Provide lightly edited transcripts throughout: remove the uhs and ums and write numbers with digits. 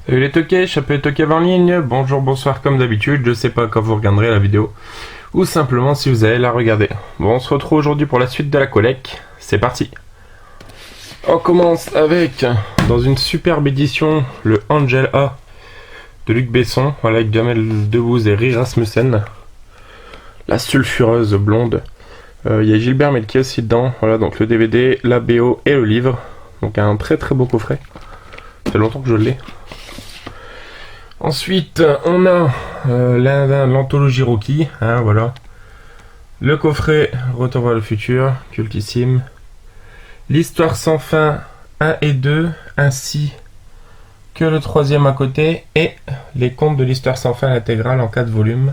Salut les toquets, Chapelet Toquet en ligne, bonjour, bonsoir comme d'habitude, je sais pas quand vous regarderez la vidéo, ou simplement si vous allez la regarder. Bon, on se retrouve aujourd'hui pour la suite de la collecte, c'est parti. On commence avec, dans une superbe édition, le Angel A de Luc Besson, voilà, avec Jamel Debbouze et Rie Rasmussen. La sulfureuse blonde. Il y a Gilbert Melki aussi dedans, voilà, donc le DVD, la BO et le livre. Donc un très très beau coffret. Ça fait longtemps que je l'ai. Ensuite, on a l'anthologie Rocky, hein, voilà. Le coffret Retour vers le futur, cultissime. L'histoire sans fin 1 et 2, ainsi que le troisième à côté, et les contes de l'histoire sans fin intégrale en 4 volumes.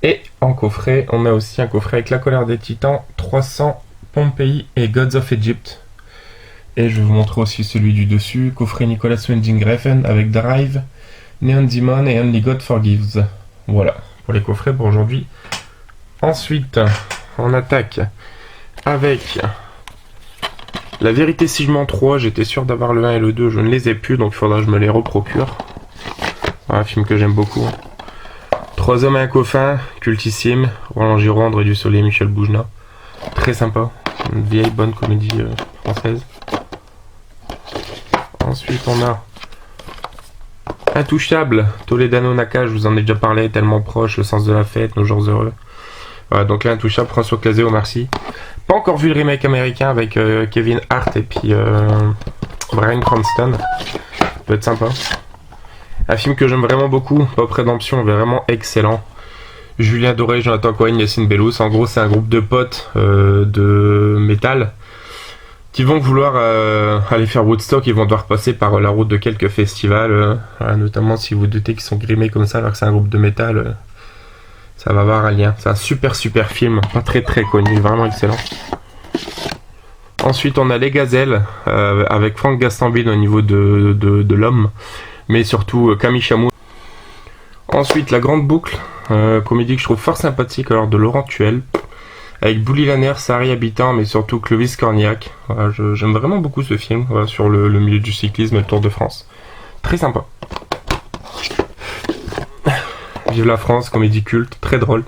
Et en coffret, on a aussi un coffret avec La colère des titans, 300, Pompéi et Gods of Egypt. Et je vais vous montrer aussi celui du dessus, coffret Nicolas Winding Refn avec Drive, Neon Demon et Only God Forgives. Voilà, pour les coffrets pour aujourd'hui. Ensuite, on attaque avec La vérité si je mens 3. J'étais sûr d'avoir le 1 et le 2, je ne les ai plus, donc il faudra que je me les reprocure. Un film que j'aime beaucoup. 3 hommes et un coffin, cultissime, Roland Giraud, André Dussolier, Michel Boujna. Très sympa, une vieille bonne comédie française. Ensuite, on a Intouchable, Toledano Naka, je vous en ai déjà parlé, tellement proche, Le sens de la fête, Nos jours heureux. Voilà, donc là, Intouchable, François Clazet, Omar Sy. Pas encore vu le remake américain avec Kevin Hart et puis Bryan Cranston. Ça peut être sympa. Un film que j'aime vraiment beaucoup, Pop Redemption, vraiment excellent. Julien Doré, Jonathan Cohen, Yacine Bellous. En gros, c'est un groupe de potes de métal qui vont vouloir aller faire Woodstock. Ils vont devoir passer par la route de quelques festivals, notamment si vous doutez qu'ils sont grimés comme ça alors que c'est un groupe de métal, ça va avoir un lien. C'est un super film, pas très connu, vraiment excellent. Ensuite on a Les Gazelles avec Franck Gastambide au niveau de l'homme, mais surtout Camille Chamou. Ensuite La Grande Boucle, comédie que je trouve fort sympathique alors de Laurent Tuel, avec Bouli Lanner, Sari Habitant, mais surtout Clovis Cornillac. Voilà, j'aime vraiment beaucoup ce film, voilà, sur le milieu du cyclisme et le Tour de France. Très sympa. Vive la France, comédie culte, très drôle.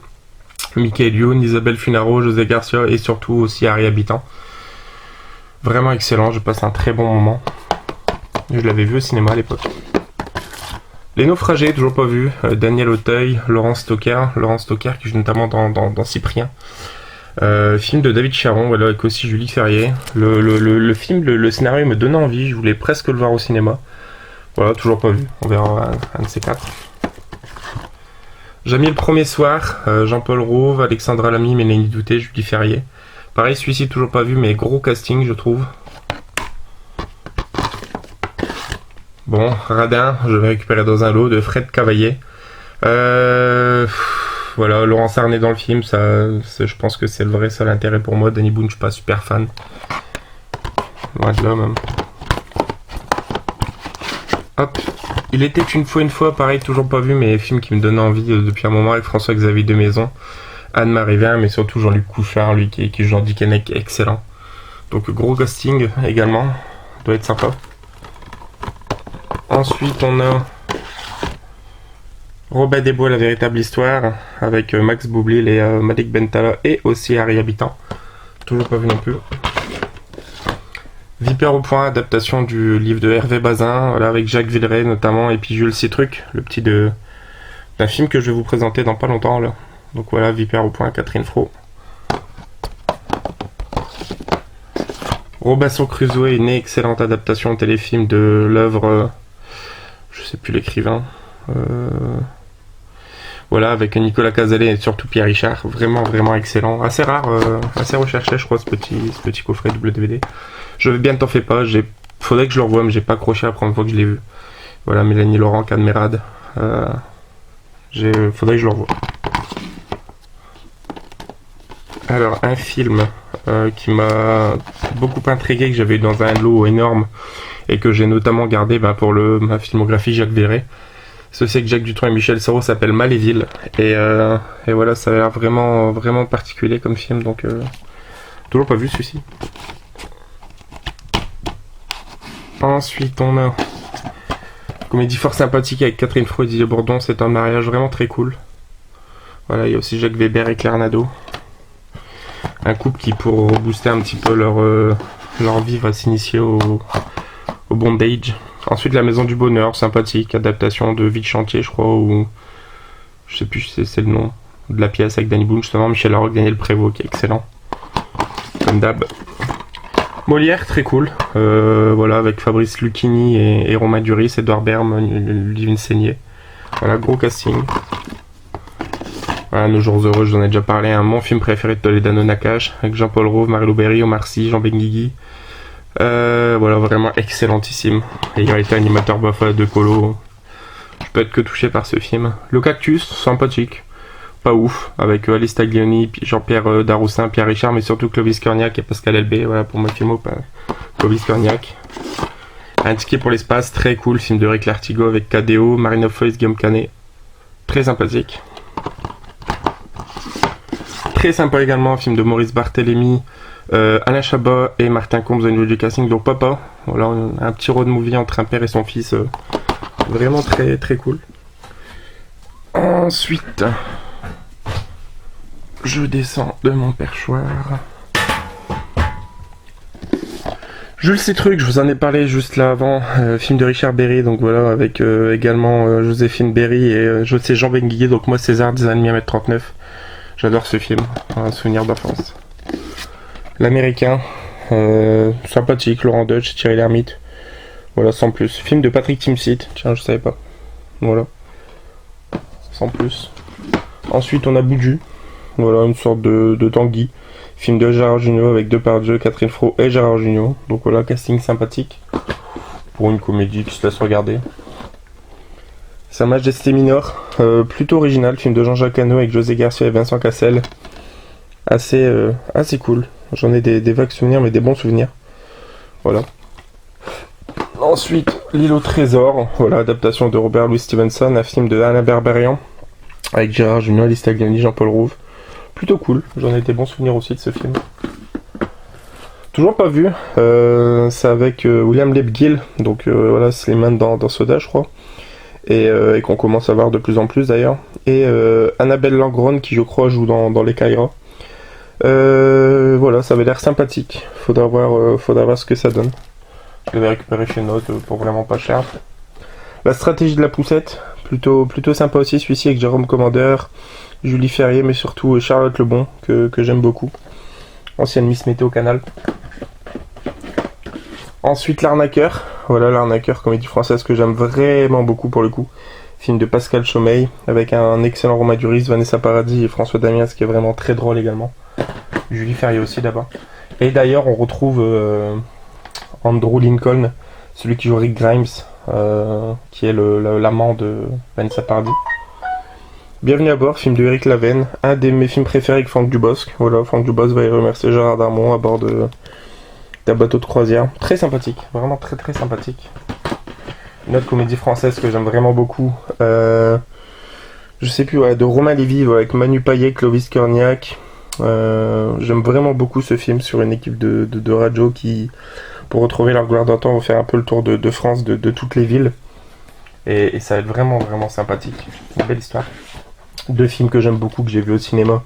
Michael Youn, Isabelle Funaro, José Garcia et surtout aussi Harry Habitant. Vraiment excellent, je passe un très bon moment. Je l'avais vu au cinéma à l'époque. Les Naufragés, toujours pas vu. Daniel Auteuil, Laurent Stocker qui joue notamment dans Cyprien. Film de David Charon, voilà, avec aussi Julie Ferrier. Le film, le scénario me donnait envie, je voulais presque le voir au cinéma. Voilà, toujours pas vu, on verra un de ces 4. J'ai mis Le Premier Soir, Jean-Paul Rouve, Alexandra Lamy, Mélanie Douté, Julie Ferrier. Pareil, celui-ci toujours pas vu, mais gros casting je trouve. Bon, Radin, je vais récupérer dans un lot de Fred Cavaillé. Voilà, Laurence Arnay dans le film, je pense que c'est le vrai seul intérêt pour moi. Danny Boone, je suis pas super fan. Loin de là même. Hop. Il était une fois, pareil, toujours pas vu, mais film qui me donnait envie depuis un moment avec François-Xavier de Maison, Anne-Marie Vin, mais surtout Jean-Luc Couchard, lui qui joue Jean Dickeneck, excellent. Donc gros casting également, doit être sympa. Ensuite on a Robin des Bois, La véritable histoire, avec Max Boublil et Malik Bentala et aussi Harry Habitant. Toujours pas vu non plus. Vipère au point, adaptation du livre de Hervé Bazin, voilà, avec Jacques Villeray notamment, et puis Jules Citruc, le petit d'un film que je vais vous présenter dans pas longtemps là. Donc voilà, Vipère au point, Catherine Fro. Robinson Crusoe, une excellente adaptation téléfilm de l'œuvre, je sais plus l'écrivain. Voilà, avec Nicolas Cazalet et surtout Pierre Richard, vraiment excellent, assez rare, assez recherché je crois ce petit coffret double DVD. Je vais bien t'en fais pas, faudrait que je le revoie mais j'ai pas accroché la première fois que je l'ai vu. Voilà, Mélanie Laurent, Cadmerade, faudrait que je le revoie. Alors un film qui m'a beaucoup intrigué, que j'avais eu dans un lot énorme et que j'ai notamment gardé pour ma filmographie Jacques Verret. Ceci avec Jacques Dutronc et Michel Serrault, s'appelle Maléville. Et voilà, ça a l'air vraiment particulier comme film, donc toujours pas vu celui-ci. Ensuite on a Comédie fort sympathique avec Catherine Fro et Didier Bourdon, c'est un mariage vraiment très cool. Voilà, il y a aussi Jacques Weber et Claire Nadeau. Un couple qui, pour rebooster un petit peu leur vie, va s'initier au bondage. Ensuite, La Maison du Bonheur, sympathique, adaptation de Vie de chantier, je crois, ou je sais plus si c'est le nom de la pièce avec Danny Boone, justement, Michel Larocque, Daniel Prévost, qui est excellent, comme d'hab. Molière, très cool, voilà, avec Fabrice Lucchini et Romain Duris, Edouard Berme, Ludivine Seigné. Voilà, gros casting. Voilà, Nos jours heureux, je vous en ai déjà parlé, mon film préféré de Toledano Nakache, avec Jean-Paul Rouve, Marie-Lou Berry, Omar Sy, Jean Benguigui. Voilà, vraiment excellentissime. Ayant été animateur Bafa de Colo, je peux être que touché par ce film. Le Cactus, sympathique. Pas ouf, avec Alice Taglioni, Jean-Pierre Daroussin, Pierre Richard, mais surtout Clovis Cornillac et Pascal Elbé. Voilà pour mon film, Clovis Cornillac. Un ticket pour l'espace, très cool, film de Rick Lartigot avec KDO, Marina Foïs, Guillaume Canet. Très sympathique. Très sympa également, un film de Maurice Barthélémy, Alain Chabat et Martin Combs au niveau du casting, donc Papa. Voilà, un petit road movie entre un père et son fils, vraiment très très cool. Ensuite, je descends de mon perchoir. Jules Citruc, je vous en ai parlé juste là avant, film de Richard Berry, donc voilà, avec également Joséphine Berry et Jean Benguigui, donc moi César des années 1m39. J'adore ce film, un souvenir d'enfance. L'Américain, sympathique, Laurent Deutsch, Thierry Lhermitte. Voilà, sans plus. Film de Patrick Timsit, tiens, je savais pas. Voilà. Sans plus. Ensuite, on a Bouju. Voilà, une sorte de Tanguy. Film de Gérard Jugnot avec Depardieu, Catherine Fro et Gérard Jugnot. Donc voilà, casting sympathique. Pour une comédie qui se laisse regarder. Sa Majesté Minor, plutôt original. Film de Jean-Jacques Hano avec José Garcia et Vincent Cassel. Assez cool. J'en ai des vagues souvenirs, mais des bons souvenirs. Voilà. Ensuite, L'île au trésor. Voilà, adaptation de Robert Louis Stevenson, un film de Alain Berberian avec Gérard Jugnot, Alice Taglioni, Jean-Paul Rouve. Plutôt cool. J'en ai des bons souvenirs aussi de ce film. Toujours pas vu. C'est avec William Lebguil. Donc voilà, Slimane dans Soda, je crois. Et qu'on commence à voir de plus en plus d'ailleurs. Et Annabelle Langron qui, je crois, joue dans Les Caïras. Voilà, ça avait l'air sympathique. Faudra voir ce que ça donne. Je vais récupérer chez Note pour vraiment pas cher. La stratégie de la poussette, plutôt sympa aussi, celui-ci avec Jérôme Commandeur, Julie Ferrier, mais surtout Charlotte Lebon, que j'aime beaucoup. Ancienne Miss Météo Canal. Ensuite, L'Arnaqueur. Voilà, L'Arnaqueur, comédie française que j'aime vraiment beaucoup pour le coup. Film de Pascal Chaumeil, avec un excellent Romain Duris, Vanessa Paradis et François Damiens, ce qui est vraiment très drôle également. Julie Ferrier aussi d'abord. Et d'ailleurs, on retrouve Andrew Lincoln, celui qui joue Rick Grimes, qui est l'amant de Vanessa Paradis. Bienvenue à bord, film de Eric Laven, un de mes films préférés avec Franck Dubosc. Voilà, Franck Dubosc va y remercier Gérard Darmon à bord d'un bateau de croisière. Très sympathique, vraiment très très sympathique. Une autre comédie française que j'aime vraiment beaucoup, je sais plus, ouais, de Romain Lévy, ouais, avec Manu Payet, Clovis Cornillac. J'aime vraiment beaucoup ce film sur une équipe de radio qui, pour retrouver leur gloire d'antan, vont faire un peu le tour de France, de toutes les villes. Et ça va être vraiment vraiment sympathique. Une belle histoire. Deux films que j'aime beaucoup, que j'ai vu au cinéma.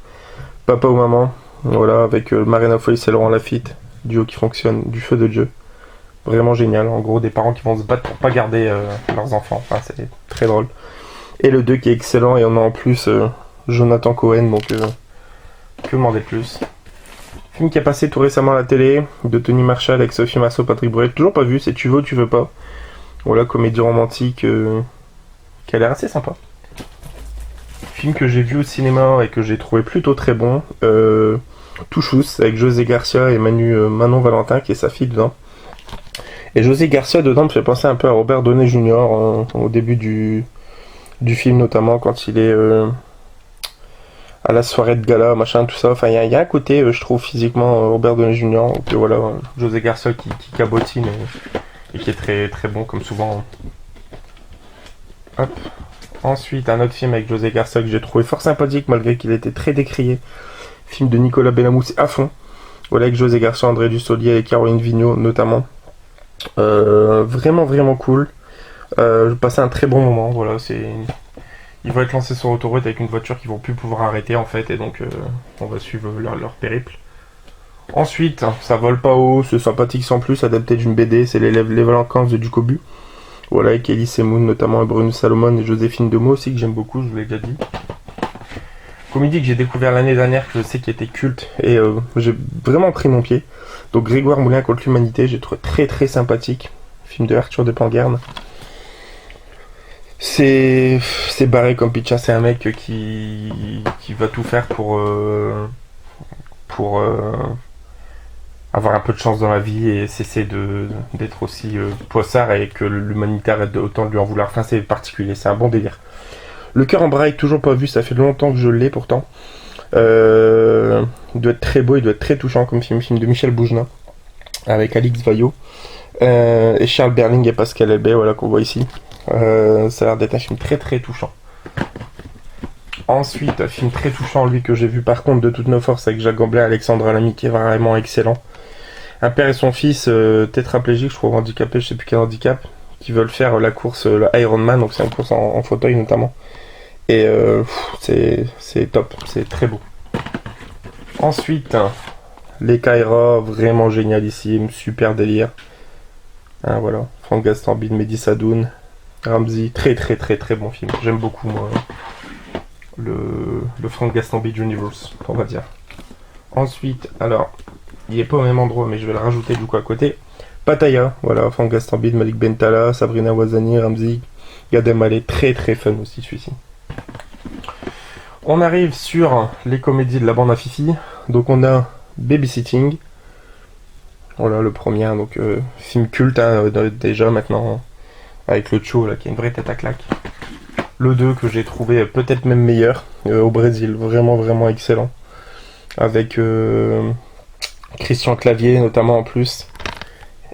Papa ou Maman, voilà, avec Marina Foïs et Laurent Lafitte, duo qui fonctionne du feu de Dieu. Vraiment génial, en gros des parents qui vont se battre pour pas garder leurs enfants, enfin c'est très drôle. Et le 2 qui est excellent, et on a en plus Jonathan Cohen, donc que demander de plus. Film qui est passé tout récemment à la télé, de Tony Marshall avec Sophie Marceau, Patrick Bruel, toujours pas vu, c'est Tu veux ou tu veux pas. Voilà, comédie romantique qui a l'air assez sympa. Film que j'ai vu au cinéma et que j'ai trouvé plutôt très bon, Touchous, avec José Garcia et Manon Valentin qui est sa fille dedans. Et José Garcia dedans me fait penser un peu à Robert Downey Jr. Au début du film, notamment quand il est à la soirée de gala, machin, tout ça. Enfin, il y a un côté, je trouve, physiquement Robert Downey Jr. Donc voilà, José Garcia qui cabotine et qui est très très bon comme souvent. Hop. Ensuite, un autre film avec José Garcia que j'ai trouvé fort sympathique malgré qu'il était très décrié. Film de Nicolas Bellamousse à fond. Voilà, avec José Garcia, André Dussolier et Caroline Vigneault notamment. Vraiment vraiment cool. Je passais un très bon moment, voilà, ils vont être lancés sur autoroute avec une voiture qu'ils vont plus pouvoir arrêter en fait, et donc on va suivre leur périple. Ensuite, ça vole pas haut, c'est sympathique sans plus, adapté d'une BD, c'est les vacances de Ducobu. Voilà, avec Elise et Moon notamment, et Bruno Salomon et Joséphine Demeaux aussi, que j'aime beaucoup, je vous l'ai déjà dit. Comédie que j'ai découvert l'année dernière, que je sais qui était culte, et j'ai vraiment pris mon pied. Donc Grégoire Moulin contre l'humanité, j'ai trouvé très très sympathique. Film de Arthur de Pengarde. C'est barré comme Picha, c'est un mec qui va tout faire pour avoir un peu de chance dans la vie et cesser d'être aussi poissard et que l'humanité arrête autant de lui en vouloir. Enfin, c'est particulier, c'est un bon délire. Le cœur en braille, toujours pas vu, ça fait longtemps que je l'ai pourtant. Il doit être très beau, il doit être très touchant comme film de Michel Bougenin avec Alix Vaillot et Charles Berling et Pascal Elbé, voilà qu'on voit ici. Ça a l'air d'être un film très très touchant. Ensuite, un film très touchant, lui que j'ai vu par contre de toutes nos forces avec Jacques Gamblin et Alexandre Lamy, qui est vraiment excellent. Un père et son fils tétraplégiques, je crois handicapés, je sais plus quel handicap, qui veulent faire la course, le Ironman, donc c'est une course en fauteuil notamment. Et c'est top, c'est très beau. Ensuite, les Kaira, vraiment génialissime, super délire. Hein, voilà, Franck Gastambide, Mehdi Sadoun, Ramsey, très très très très bon film. J'aime beaucoup moi le Franck Gastambide Universe, on va dire. Ensuite, alors, il est pas au même endroit, mais je vais le rajouter du coup à côté. Pattaya, voilà, Franck Gastambide, Malik Bentala, Sabrina Ouazani, Ramsey, Gad Elmaleh, très très fun aussi celui-ci. On arrive sur les comédies de la bande à Fifi. Donc on a Babysitting. Voilà le premier, donc film culte hein, déjà maintenant, avec le Cho là qui a une vraie tête à claque. Le 2 que j'ai trouvé peut-être même meilleur, au Brésil, vraiment vraiment excellent. Avec Christian Clavier notamment en plus.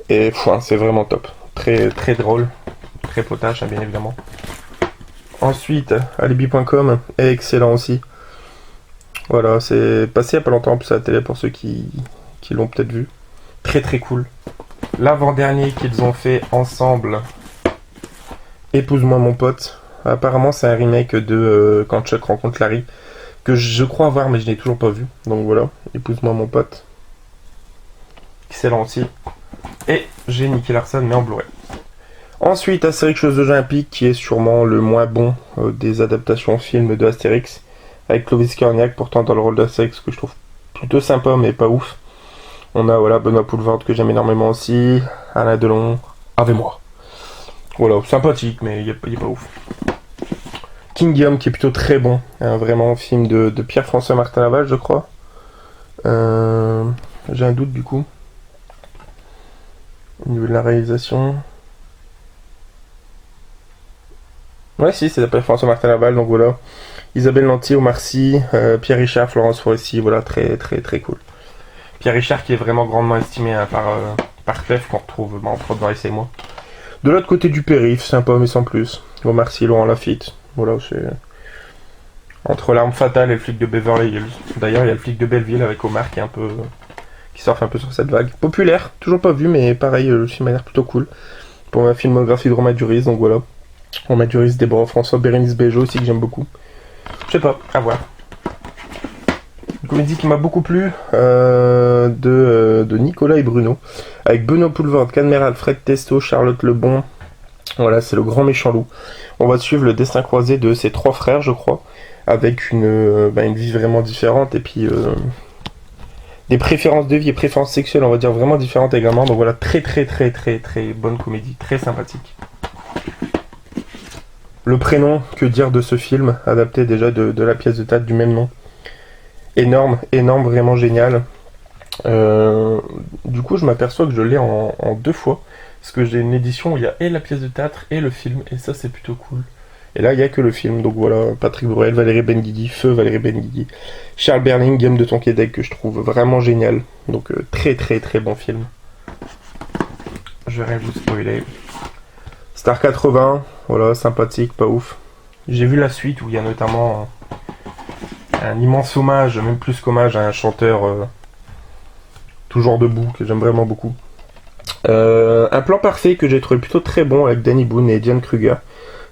Et c'est vraiment top. Très très drôle, très potache hein, bien évidemment. Ensuite, Alibi.com est excellent aussi. Voilà, c'est passé il n'y a pas longtemps en plus à la télé pour ceux qui l'ont peut-être vu. Très très cool. L'avant-dernier qu'ils ont fait ensemble, Épouse-moi mon pote. Apparemment c'est un remake de Quand Chuck rencontre Larry, que je crois avoir mais je n'ai toujours pas vu. Donc voilà, Épouse-moi mon pote. Excellent aussi. Et j'ai Nicky Larson mais en Blu-ray. Ensuite, Astérix Chose de Olympique, qui est sûrement le moins bon des adaptations films de Astérix, avec Clovis Cornillac, pourtant dans le rôle d'Astérix, que je trouve plutôt sympa, mais pas ouf. On a voilà, Benoît Poulvord, que j'aime énormément aussi, Alain Delon, avec moi. Voilà, sympathique, mais il est pas ouf. King Guillaume, qui est plutôt très bon, hein, vraiment film de Pierre-François Martin Laval, je crois. J'ai un doute du coup, au niveau de la réalisation. Ouais, si, ça s'appelle François Martin Laval, donc voilà. Isabelle Nanty, Omar Sy, Pierre Richard, Florence Foresti, voilà, très très très cool. Pierre Richard qui est vraiment grandement estimé hein, par Clef, qu'on retrouve entre autres dans Essaye moi. De l'autre côté du périph', sympa mais sans plus. Omar Sy, Laurent Lafitte, voilà, c'est entre L'arme fatale et le flic de Beverly Hills. D'ailleurs, il y a le flic de Belleville avec Omar qui est qui surfe un peu sur cette vague. Populaire, toujours pas vu, mais pareil, le film a l'air plutôt cool. Pour ma filmographie de Romain Duris, donc voilà. Romain Duris, Déborah François, Bérénice Bejo aussi que j'aime beaucoup. Je sais pas, à voir. Une comédie qui m'a beaucoup plu de Nicolas et Bruno, avec Benoît Poulvord, Cadmeral, Fred Testo, Charlotte Lebon. Voilà, c'est le grand méchant loup. On va suivre le destin croisé de ces trois frères, je crois, avec une vie vraiment différente et puis des préférences de vie et préférences sexuelles, on va dire vraiment différentes également. Donc voilà, très très très très très bonne comédie, très sympathique. Le prénom, que dire de ce film, adapté déjà de la pièce de théâtre du même nom. Énorme, vraiment génial. Du coup, je m'aperçois que je l'ai en 2 fois. Parce que j'ai une édition où il y a et la pièce de théâtre et le film. Et ça, c'est plutôt cool. Et là, il n'y a que le film. Donc voilà, Patrick Bruel, Valérie Benguigui, Feu Valérie Benguigui. Charles Berling, Guillaume de Tonquédec, que je trouve vraiment génial. Donc très très très bon film. Je vais rien vous spoiler. Star 80, voilà, sympathique, pas ouf. J'ai vu la suite où il y a notamment un immense hommage, même plus qu'hommage, à un chanteur toujours debout, que j'aime vraiment beaucoup. Un plan parfait que j'ai trouvé plutôt très bon avec Danny Boone et Diane Kruger.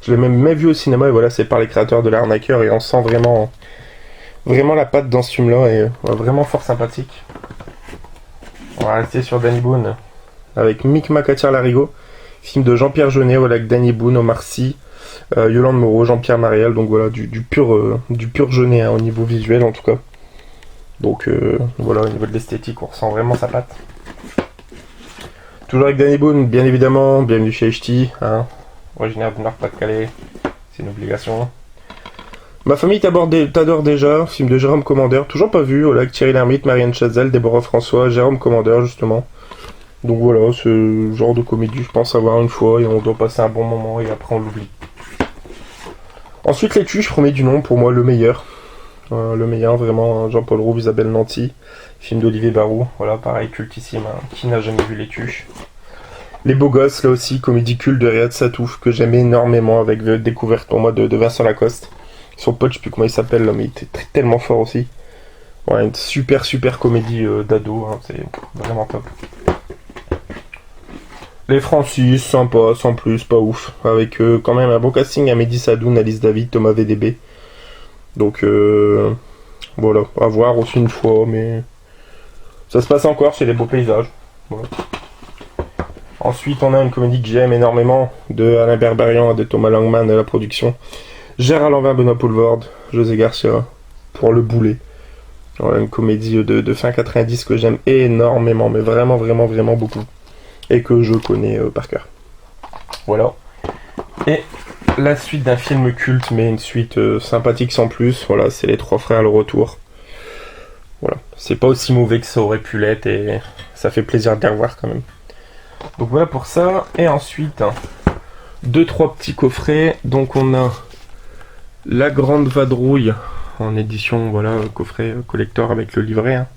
Je l'ai même vu au cinéma et voilà, c'est par les créateurs de l'Arnaqueur et on sent vraiment la patte dans ce film-là et vraiment fort sympathique. On va rester sur Danny Boone avec Mick McAteer-Larigot, film de Jean-Pierre Jeunet, voilà, avec Danny Boone, Omar Sy, Yolande Moreau, Jean-Pierre Mariel, donc voilà, du pur Jeunet hein, au niveau visuel en tout cas. Donc voilà, au niveau de l'esthétique, on ressent vraiment sa patte. Toujours avec Danny Boone, bien évidemment, bienvenue chez HT, hein, originaire du Nord-Pas-de-Calais, c'est une obligation. Ma famille t'adore déjà, film de Jérôme Commandeur, toujours pas vu, voilà, avec Thierry Lhermitte, Marianne Chazelle, Déborah François, Jérôme Commandeur justement. Donc voilà, c'est le genre de comédie, je pense avoir une fois et on doit passer un bon moment et après on l'oublie. Ensuite Les Tuches, premier du nom, pour moi le meilleur. Le meilleur vraiment, Jean-Paul Rouve, Isabelle Nanty, film d'Olivier Barou, voilà pareil cultissime, hein. Qui n'a jamais vu Les Tuches. Les Beaux Gosses, là aussi, comédie culte de Riyad Satouf, que j'aime énormément avec découverte pour moi de Vincent Lacoste. Son pote, je sais plus comment il s'appelle, là, mais il était tellement fort aussi. Ouais, une super comédie d'ado, hein, c'est vraiment top. Les Francis, sympa, sans plus, pas ouf. Avec quand même un bon casting, Amélie Sadoun, Alice David, Thomas VDB. Donc voilà, à voir aussi une fois, mais ça se passe encore chez les beaux paysages. Voilà. Ensuite, on a une comédie que j'aime énormément, de Alain Berberian et de Thomas Langman à la production. Gérard Lanvin, Benoît Poulvord, José Garcia, pour Le Boulet. Voilà, une comédie de fin 90 que j'aime énormément, mais vraiment beaucoup. Et que je connais par cœur. Voilà. Et la suite d'un film culte, mais une suite sympathique sans plus, voilà, c'est Les Trois Frères, le retour. Voilà, c'est pas aussi mauvais que ça aurait pu l'être et ça fait plaisir de les revoir quand même. Donc voilà pour ça. Et ensuite, 2-3 petits coffrets. Donc on a La Grande Vadrouille en édition, voilà, coffret collector avec le livret. Hein.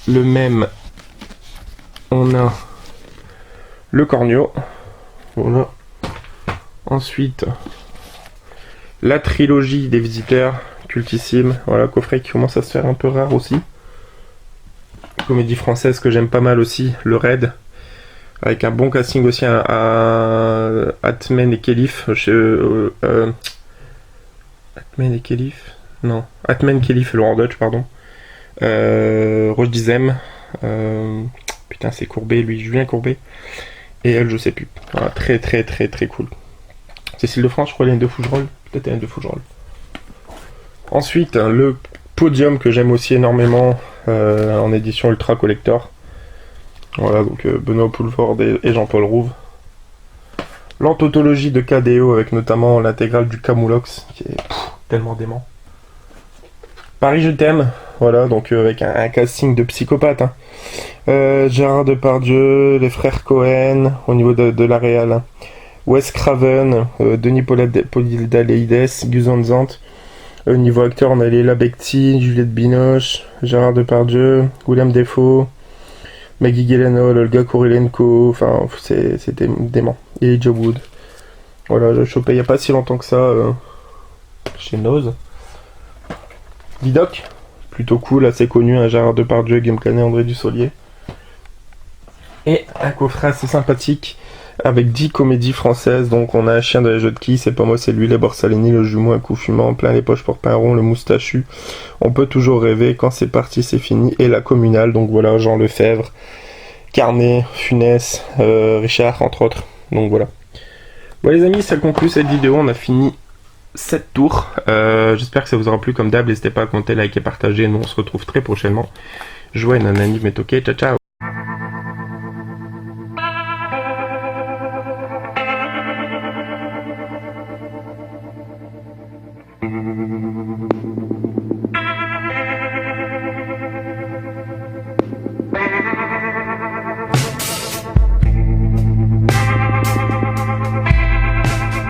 Le même, on a Le Cornio. Voilà. Ensuite, la trilogie des Visiteurs, cultissime. Voilà, coffret qui commence à se faire un peu rare aussi. Comédie française que j'aime pas mal aussi, Le Raid. Avec un bon casting aussi à Atmen et Khelif. Atmen et Khelif. Non, Atmen, Khelif et Laurent Dutch, pardon. Roche Dizem. Putain, c'est Courbet, lui, Julien Courbet. Et elle, je sais plus. Voilà, très cool. Cécile de France, je crois, Hélène de Fougerolles. Peut-être Hélène de Fougerolles. Ensuite, le Podium que j'aime aussi énormément en édition ultra collector. Voilà, donc Benoît Poulvord et Jean-Paul Rouve. L'anthologie de KDO avec notamment l'intégrale du Camoulox qui est tellement dément. Paris je t'aime, voilà, donc avec un casting de psychopathe. Hein. Gérard Depardieu, les frères Cohen au niveau de la réal. Hein. Wes Craven, Denis Podalides, Gus Van Sant. Au niveau acteur, on a Léla Becti, Juliette Binoche, Gérard Depardieu, William Defoe, Maggie Gyllenhaal, Olga Kurilenko, enfin c'était dément. Et Elijah Wood. Voilà, je chopé il n'y a pas si longtemps que ça chez Nose. Vidoc, plutôt cool, assez connu, un Gérard Depardieu, Guillaume Canet, André Dussolier. Et un coffret assez sympathique avec 10 comédies françaises. Donc on a Un chien de la jeu de qui, C'est pas moi, c'est lui, Les Borsalini, Le jumeau, Un coup fumant, Plein les poches pour pain rond, Le moustachu, On peut toujours rêver, Quand c'est parti, c'est fini, et La communale. Donc voilà, Jean Lefebvre, Carnet, Funès, Richard, entre autres. Donc voilà. Bon les amis, ça conclut cette vidéo, on a fini 7 tours. J'espère que ça vous aura plu comme d'hab, n'hésitez pas à commenter, liker, partager, nous on se retrouve très prochainement. Jouez nanani, mais ok, ciao ciao.